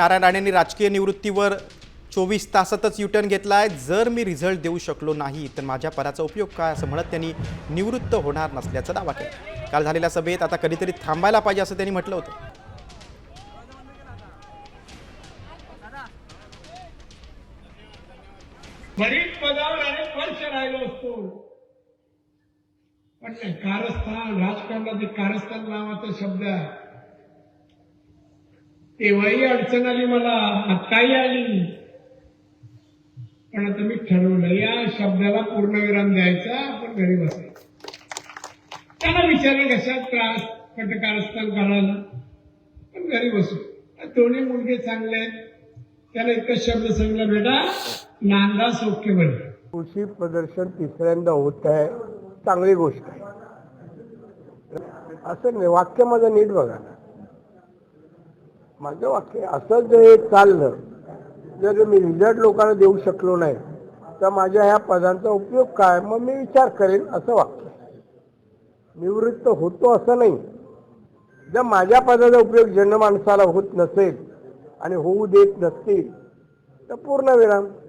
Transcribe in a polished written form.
नारायण राणेंनी राजकीय निवृत्तीवर 24 तासातच युटर्न घेतलाय। जर मी रिझल्ट देऊ शकलो नाही तर माझ्या पदाचा उपयोग काय असं म्हणत त्यांनी निवृत्त होणार नसल्याचा दावा केला। काल झालेल्या सभेत आता कधीतरी थांबायला पाहिजे असं त्यांनी म्हटलं होतं। बरीच पदावर अनेक वर्ष राहिलो असतो, पण कारस्थान राजकारणात कारस्थान नावाचा शब्द आहे। तेव्हाही अडचण आली, मला आत्ताही आली, पण आता मी ठरवलं या शब्दाला पूर्णविराम द्यायचा, आपण घरी बसायचं। त्याला विचारलं कशात त्रास, कारस्थान करायला, पण घरी बसू। दोन्ही मुलगे चांगले आहेत, त्याला एकच शब्द सांगला, बेटा नांदा सौख्य बन। कृषी प्रदर्शन तिसऱ्यांदा होत आहे, चांगली गोष्ट आहे। असं नाही, वाक्य माझं नीट बघा, माझं वाक्य असं जे चाललं, जर मी रिझल्ट लोकांना देऊ शकलो नाही तर माझ्या ह्या पदांचा उपयोग काय, मग मी विचार करेन असं वाक्य। निवृत्त होतो असं नाही, जर माझ्या पदाचा उपयोग जनमानसाला होत नसेल आणि होऊ देत नसतील तर पूर्णविराम।